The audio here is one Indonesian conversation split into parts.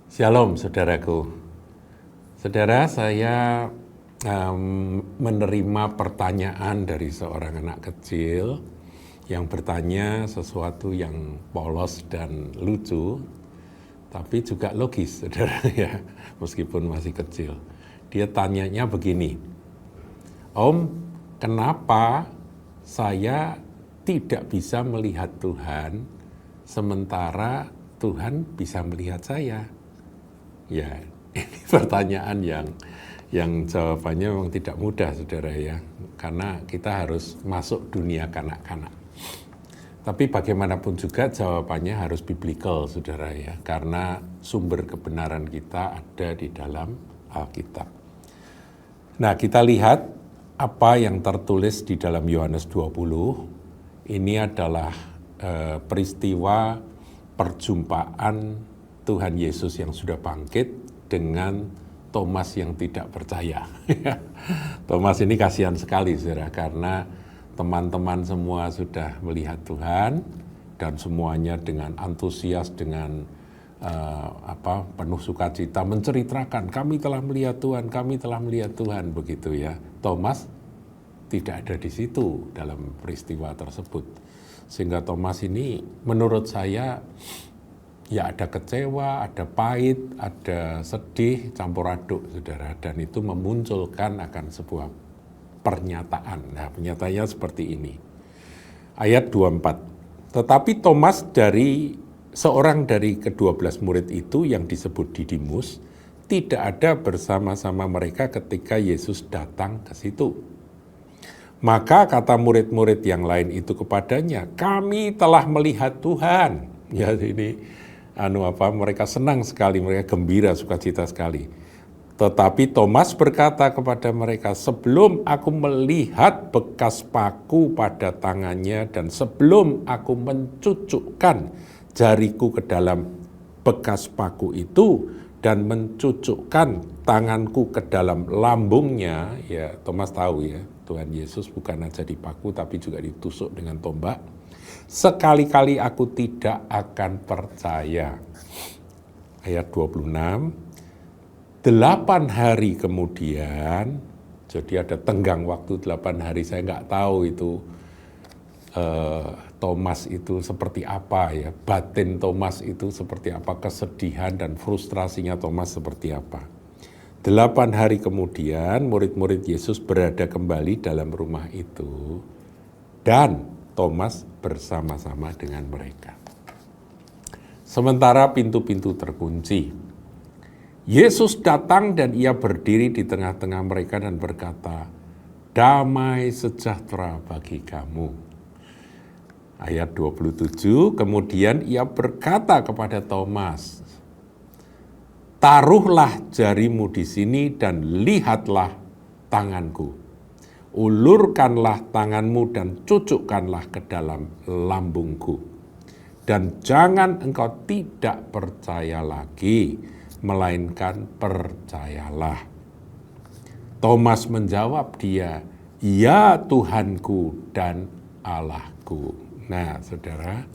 Shalom saudaraku. Saudara, saya menerima pertanyaan dari seorang anak kecil yang bertanya sesuatu yang polos dan lucu, tapi juga logis, saudara ya, meskipun masih kecil. Dia tanyanya begini, Om, kenapa saya tidak bisa melihat Tuhan, sementara Tuhan bisa melihat saya? Ya, ini pertanyaan yang jawabannya memang tidak mudah, saudara ya, karena kita harus masuk dunia kanak-kanak. Tapi bagaimanapun juga jawabannya harus biblical, saudara ya, karena sumber kebenaran kita ada di dalam Alkitab. Nah, kita lihat apa yang tertulis di dalam Yohanes 20. Ini adalah peristiwa perjumpaan Tuhan Yesus yang sudah bangkit dengan Thomas yang tidak percaya. Thomas ini kasihan sekali, saudara, karena teman-teman semua sudah melihat Tuhan dan semuanya dengan antusias, dengan penuh sukacita menceritakan, kami telah melihat Tuhan, kami telah melihat Tuhan, begitu ya. Thomas tidak ada di situ dalam peristiwa tersebut. Sehingga Thomas ini menurut saya ya ada kecewa, ada pahit, ada sedih, campur aduk, saudara. Dan itu memunculkan akan sebuah pernyataan. Nah, pernyataannya seperti ini. Ayat 24. Tetapi Thomas seorang dari ke-12 murid itu yang disebut Didimus, tidak ada bersama-sama mereka ketika Yesus datang ke situ. Maka kata murid-murid yang lain itu kepadanya, kami telah melihat Tuhan. Ya, ini mereka senang sekali, mereka gembira, sukacita sekali. Tetapi Thomas berkata kepada mereka, sebelum aku melihat bekas paku pada tangannya dan sebelum aku mencucukkan jariku ke dalam bekas paku itu dan mencucukkan tanganku ke dalam lambungnya, ya Thomas tahu ya, Tuhan Yesus bukan aja dipaku tapi juga ditusuk dengan tombak. Sekali-kali aku tidak akan percaya. Ayat 26, 8 hari kemudian, jadi ada tenggang waktu 8 hari, saya nggak tahu itu Thomas itu seperti apa ya, batin Thomas itu seperti apa, kesedihan dan frustrasinya Thomas seperti apa. 8 hari kemudian murid-murid Yesus berada kembali dalam rumah itu dan Thomas bersama-sama dengan mereka. Sementara pintu-pintu terkunci, Yesus datang dan ia berdiri di tengah-tengah mereka dan berkata, damai sejahtera bagi kamu. Ayat 27, kemudian ia berkata kepada Thomas, taruhlah jarimu di sini dan lihatlah tanganku. Ulurkanlah tanganmu dan cucukkanlah ke dalam lambungku. Dan jangan engkau tidak percaya lagi, melainkan percayalah. Thomas menjawab dia, ya Tuhanku dan Allahku. Nah, saudara,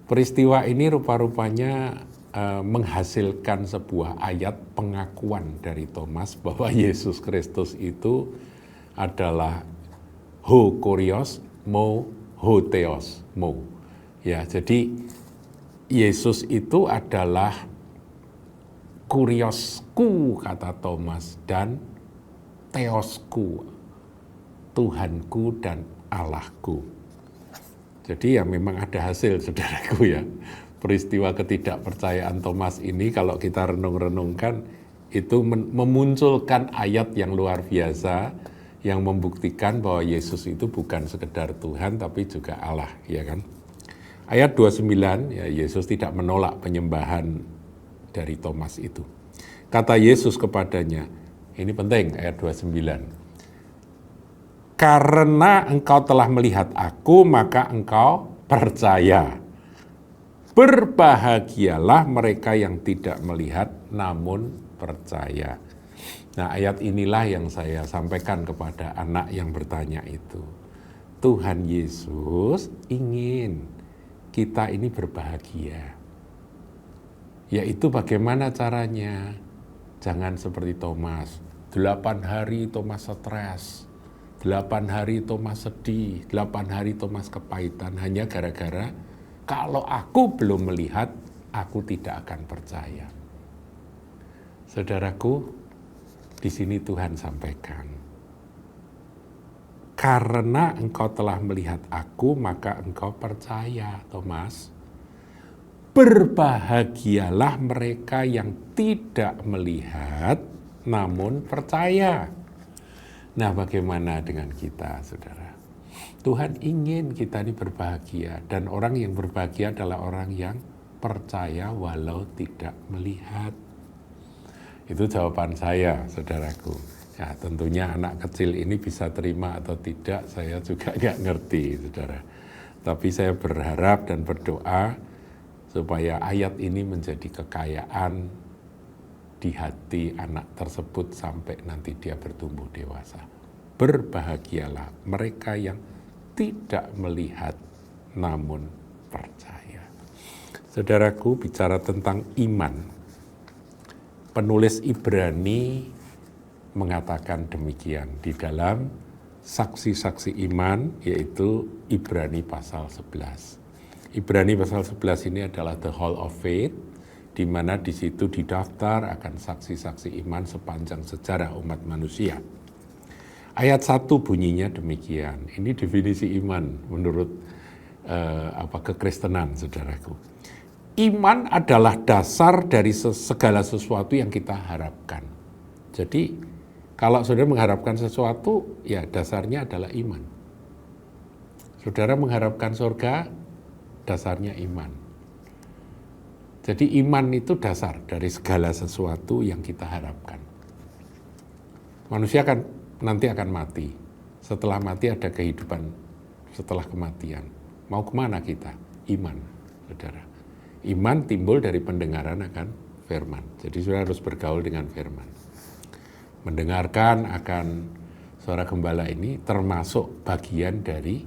peristiwa ini rupa-rupanya menghasilkan sebuah ayat pengakuan dari Thomas bahwa Yesus Kristus itu adalah ho kurios, mo ho theos, mo. Ya, jadi Yesus itu adalah kuriosku, kata Thomas, dan theosku, Tuhanku dan Allahku. Jadi ya memang ada hasil, saudaraku ya. Peristiwa ketidakpercayaan Thomas ini kalau kita renung-renungkan itu memunculkan ayat yang luar biasa yang membuktikan bahwa Yesus itu bukan sekedar Tuhan tapi juga Allah, ya kan? Ayat 29, ya Yesus tidak menolak penyembahan dari Thomas itu. Kata Yesus kepadanya, ini penting ayat 29. Karena engkau telah melihat aku, maka engkau percaya. Berbahagialah mereka yang tidak melihat namun percaya. Nah, ayat inilah yang saya sampaikan kepada anak yang bertanya itu. Tuhan Yesus ingin kita ini berbahagia. Yaitu bagaimana caranya? Jangan seperti Thomas. 8 hari Thomas stres. 8 hari Thomas sedih. 8 hari Thomas kepahitan. Hanya gara-gara kalau aku belum melihat, aku tidak akan percaya. Saudaraku, di sini Tuhan sampaikan, karena engkau telah melihat aku, maka engkau percaya, Thomas. Berbahagialah mereka yang tidak melihat, namun percaya. Nah, bagaimana dengan kita, saudara? Tuhan ingin kita ini berbahagia, dan orang yang berbahagia adalah orang yang percaya walau tidak melihat. Itu jawaban saya, saudaraku. Ya, tentunya anak kecil ini bisa terima atau tidak, saya juga nggak ngerti, saudara. Tapi saya berharap dan berdoa supaya ayat ini menjadi kekayaan di hati anak tersebut sampai nanti dia bertumbuh dewasa. Berbahagialah mereka yang tidak melihat namun percaya. Saudaraku, bicara tentang iman, penulis Ibrani mengatakan demikian di dalam saksi-saksi iman, yaitu Ibrani pasal 11. Ibrani pasal 11 ini adalah the hall of faith, di mana di situ didaftar akan saksi-saksi iman sepanjang sejarah umat manusia. Ayat 1 bunyinya demikian. Ini definisi iman menurut kekristenan, saudaraku. Iman adalah dasar dari segala sesuatu yang kita harapkan. Jadi kalau saudara mengharapkan sesuatu, ya dasarnya adalah iman. Saudara mengharapkan surga, dasarnya iman. Jadi iman itu dasar dari segala sesuatu yang kita harapkan. Manusia nanti akan mati. Setelah mati ada kehidupan setelah kematian. Mau kemana kita? Iman, saudara. Iman timbul dari pendengaran akan firman. Jadi saudara harus bergaul dengan firman. Mendengarkan akan suara gembala ini termasuk bagian dari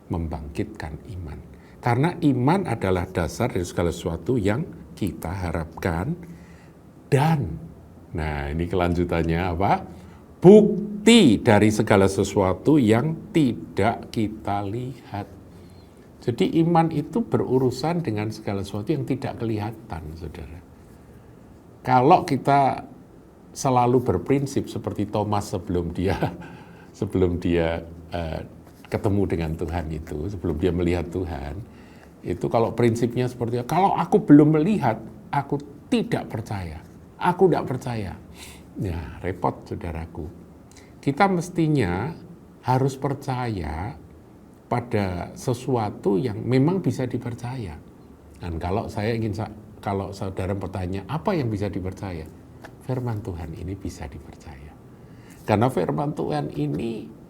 membangkitkan iman. Karena iman adalah dasar dari segala sesuatu yang kita harapkan. Dan, nah ini kelanjutannya apa? Bukti dari segala sesuatu yang tidak kita lihat. Jadi iman itu berurusan dengan segala sesuatu yang tidak kelihatan, saudara. Kalau kita selalu berprinsip seperti Thomas sebelum dia ketemu dengan Tuhan itu, sebelum dia melihat Tuhan, itu kalau prinsipnya seperti itu, kalau aku belum melihat, aku tidak percaya. Aku tidak percaya. Ya, repot, saudaraku. Kita mestinya harus percaya pada sesuatu yang memang bisa dipercaya. Dan kalau saudara bertanya, apa yang bisa dipercaya? Firman Tuhan ini bisa dipercaya. Karena firman Tuhan ini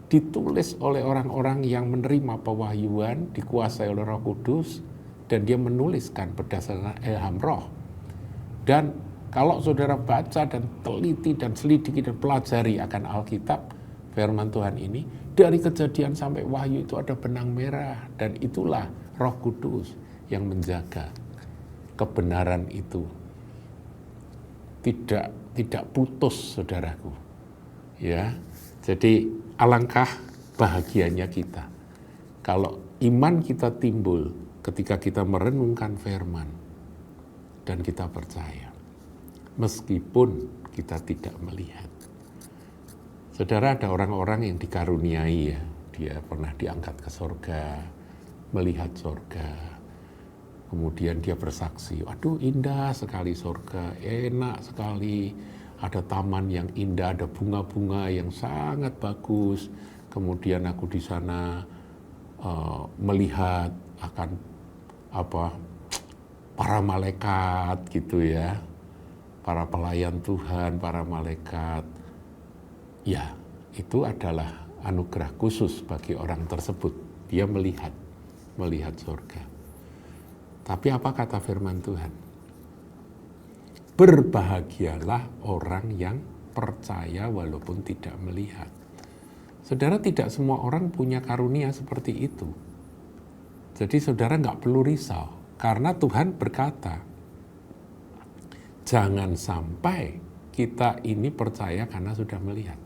ditulis oleh orang-orang yang menerima pewahyuan, dikuasai oleh Roh Kudus, dan dia menuliskan berdasarkan ilham Roh. Dan kalau saudara baca dan teliti dan selidiki dan pelajari akan Alkitab, firman Tuhan ini, dari Kejadian sampai Wahyu itu ada benang merah, dan itulah Roh Kudus yang menjaga kebenaran itu. Tidak putus, saudaraku. Ya. Jadi alangkah bahagianya kita kalau iman kita timbul ketika kita merenungkan firman dan kita percaya meskipun kita tidak melihat. Saudara, ada orang-orang yang dikaruniai ya, dia pernah diangkat ke surga, melihat surga, kemudian dia bersaksi, aduh indah sekali surga, enak sekali, ada taman yang indah, ada bunga-bunga yang sangat bagus. Kemudian aku di sana melihat akan para malaikat gitu ya, para pelayan Tuhan, para malaikat. Ya, itu adalah anugerah khusus bagi orang tersebut. Dia melihat surga. Tapi apa kata firman Tuhan? Berbahagialah orang yang percaya walaupun tidak melihat. Saudara, tidak semua orang punya karunia seperti itu. Jadi saudara nggak perlu risau, karena Tuhan berkata, Jangan sampai kita ini percaya karena sudah melihat.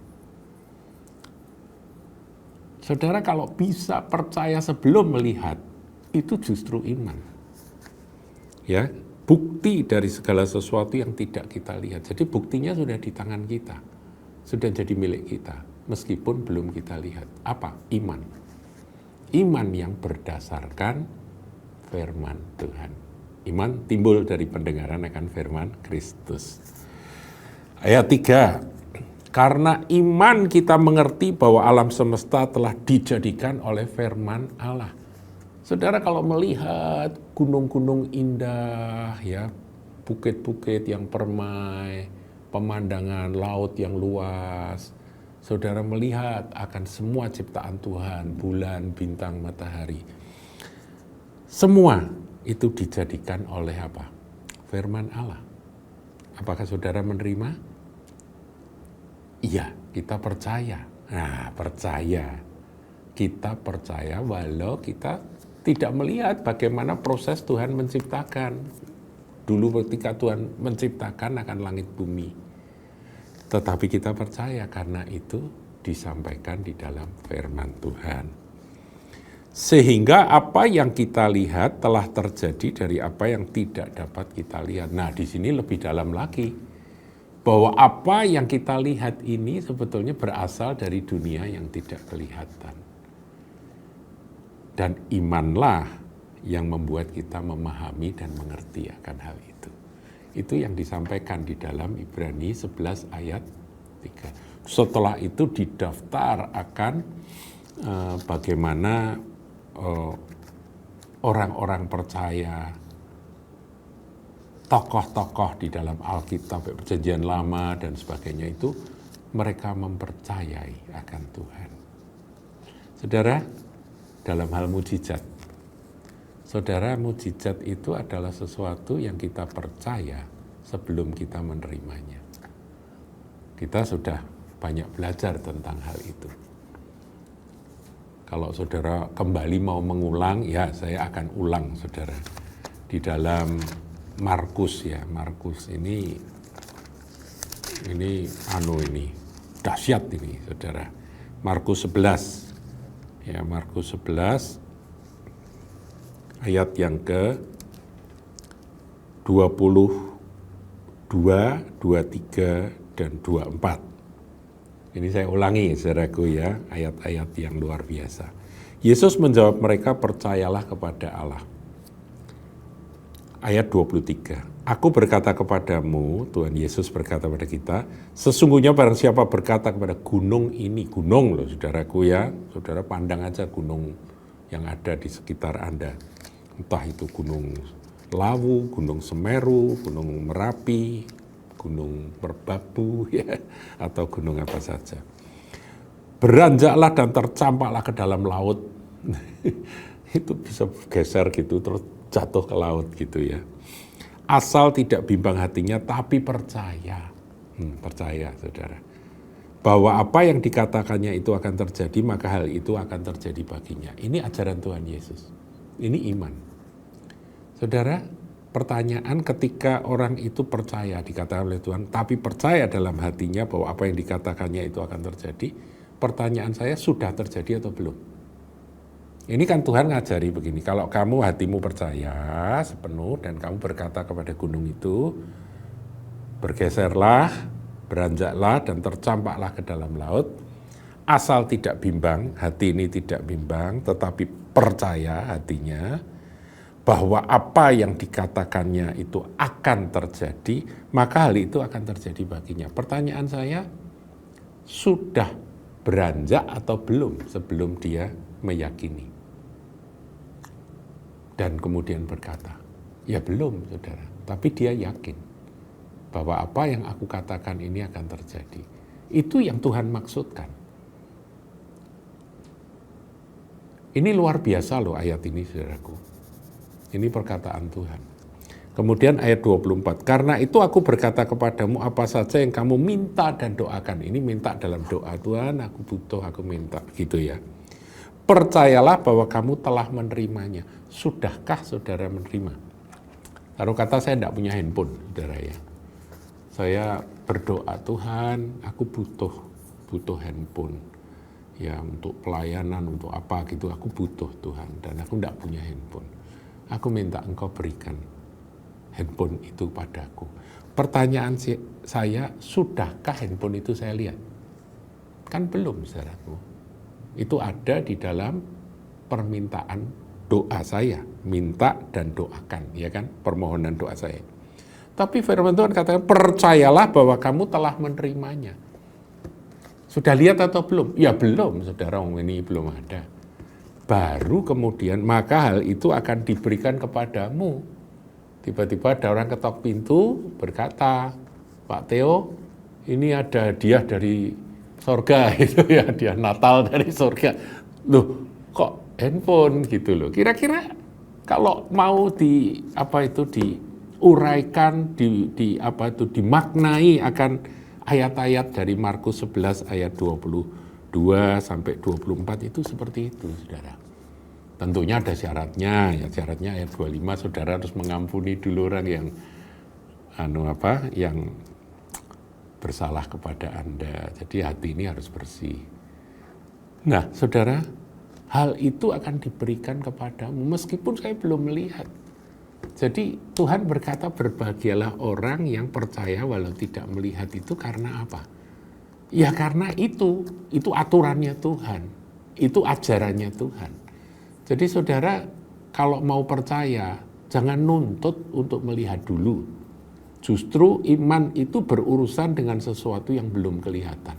Saudara, kalau bisa percaya sebelum melihat, itu justru iman. Ya, bukti dari segala sesuatu yang tidak kita lihat. Jadi buktinya sudah di tangan kita, sudah jadi milik kita, meskipun belum kita lihat. Apa? Iman. Iman yang berdasarkan firman Tuhan. Iman timbul dari pendengaran akan firman Kristus. Ayat 3, karena iman kita mengerti bahwa alam semesta telah dijadikan oleh firman Allah. Saudara, kalau melihat gunung-gunung indah, ya, bukit-bukit yang permai, pemandangan laut yang luas, saudara melihat akan semua ciptaan Tuhan, bulan, bintang, matahari. Semua itu dijadikan oleh apa? Firman Allah. Apakah saudara menerima? Iya, kita percaya. Nah, percaya. Kita percaya walau kita tidak melihat bagaimana proses Tuhan menciptakan. Dulu ketika Tuhan menciptakan akan langit bumi. Tetapi kita percaya karena itu disampaikan di dalam firman Tuhan. Sehingga apa yang kita lihat telah terjadi dari apa yang tidak dapat kita lihat. Nah, di sini lebih dalam lagi. Bahwa apa yang kita lihat ini sebetulnya berasal dari dunia yang tidak kelihatan. Dan imanlah yang membuat kita memahami dan mengerti akan hal itu. Itu yang disampaikan di dalam Ibrani 11 ayat 3. Setelah itu didaftar akan bagaimana orang-orang percaya, tokoh-tokoh di dalam Alkitab, Perjanjian Lama dan sebagainya itu, mereka mempercayai akan Tuhan. Saudara, dalam hal mujizat, saudara, mujizat itu adalah sesuatu yang kita percaya sebelum kita menerimanya. Kita sudah banyak belajar tentang hal itu. Kalau saudara kembali mau mengulang, ya saya akan ulang, saudara. Di dalam Markus, ya, Markus ini dahsyat ini, saudara. Markus 11. Ya, Markus 11 ayat yang ke 22, 23 dan 24. Ini saya ulangi, saudaraku, ya, ayat-ayat yang luar biasa. Yesus menjawab mereka, percayalah kepada Allah. Ayat 23. Aku berkata kepadamu, Tuhan Yesus berkata kepada kita, sesungguhnya barang siapa berkata kepada gunung ini, gunung loh saudaraku, ya, saudara pandang aja gunung yang ada di sekitar Anda. Entah itu gunung Lawu, gunung Semeru, gunung Merapi, gunung Merbabu, ya, atau gunung apa saja. Beranjaklah dan tercampaklah ke dalam laut. Itu bisa geser gitu, terus jatuh ke laut gitu, ya. Asal tidak bimbang hatinya, tapi percaya. Percaya, saudara. Bahwa apa yang dikatakannya itu akan terjadi, maka hal itu akan terjadi baginya. Ini ajaran Tuhan Yesus. Ini iman. Saudara, pertanyaan ketika orang itu percaya, dikatakan oleh Tuhan, tapi percaya dalam hatinya bahwa apa yang dikatakannya itu akan terjadi, pertanyaan saya, sudah terjadi atau belum? Ini kan Tuhan ngajari begini, kalau kamu hatimu percaya sepenuh dan kamu berkata kepada gunung itu, bergeserlah, beranjaklah dan tercampaklah ke dalam laut, asal tidak bimbang, hati ini tidak bimbang, tetapi percaya hatinya bahwa apa yang dikatakannya itu akan terjadi, maka hal itu akan terjadi baginya. Pertanyaan saya, sudah beranjak atau belum sebelum dia meyakini? Dan kemudian berkata, ya belum, saudara, tapi dia yakin bahwa apa yang aku katakan ini akan terjadi. Itu yang Tuhan maksudkan. Ini luar biasa loh ayat ini, saudaraku. Ini perkataan Tuhan. Kemudian ayat 24, karena itu aku berkata kepadamu apa saja yang kamu minta dan doakan. Ini minta dalam doa, Tuhan aku butuh, aku minta, gitu ya. Percayalah bahwa kamu telah menerimanya. Sudahkah saudara menerima? Taruh kata saya tidak punya handphone, saudara, ya. Saya berdoa, Tuhan, aku butuh handphone. Ya, untuk pelayanan, untuk apa gitu, aku butuh Tuhan. Dan aku tidak punya handphone. Aku minta Engkau berikan handphone itu padaku. Pertanyaan saya, sudahkah handphone itu saya lihat? Kan belum, saudaraku. Itu ada di dalam permintaan doa saya. Minta dan doakan, ya kan? Permohonan doa saya. Tapi firman Tuhan katakan, percayalah bahwa kamu telah menerimanya. Sudah lihat atau belum? Ya belum, saudara, ini belum ada. Baru kemudian, maka hal itu akan diberikan kepadamu. Tiba-tiba ada orang ketok pintu, berkata, Pak Theo, ini ada hadiah dari surga, itu ya, hadiah Natal dari surga. Loh, kok handphone gitu loh. Kira-kira kalau mau diuraikan, dimaknai akan ayat-ayat dari Markus 11 ayat 22 sampai 24 itu seperti itu, saudara. Tentunya ada syaratnya, ya syaratnya ayat 25, saudara harus mengampuni dulu orang yang bersalah kepada Anda. Jadi hati ini harus bersih. Nah, saudara, hal itu akan diberikan kepadamu meskipun saya belum melihat. Jadi Tuhan berkata, berbahagialah orang yang percaya walau tidak melihat. Itu karena apa? Ya karena itu aturannya Tuhan, itu ajarannya Tuhan. Jadi saudara, kalau mau percaya, jangan nuntut untuk melihat dulu. Justru iman itu berurusan dengan sesuatu yang belum kelihatan.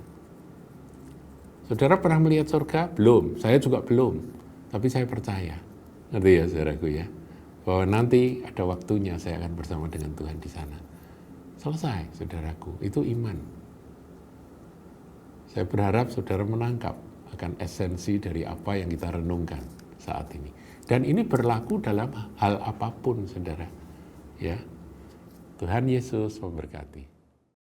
Saudara pernah melihat surga? Belum, saya juga belum. Tapi saya percaya. Ngerti ya saudaraku ya? Bahwa nanti ada waktunya saya akan bersama dengan Tuhan di sana. Selesai, saudaraku. Itu iman. Saya berharap saudara menangkap akan esensi dari apa yang kita renungkan saat ini. Dan ini berlaku dalam hal apapun, saudara. Ya, Tuhan Yesus memberkati.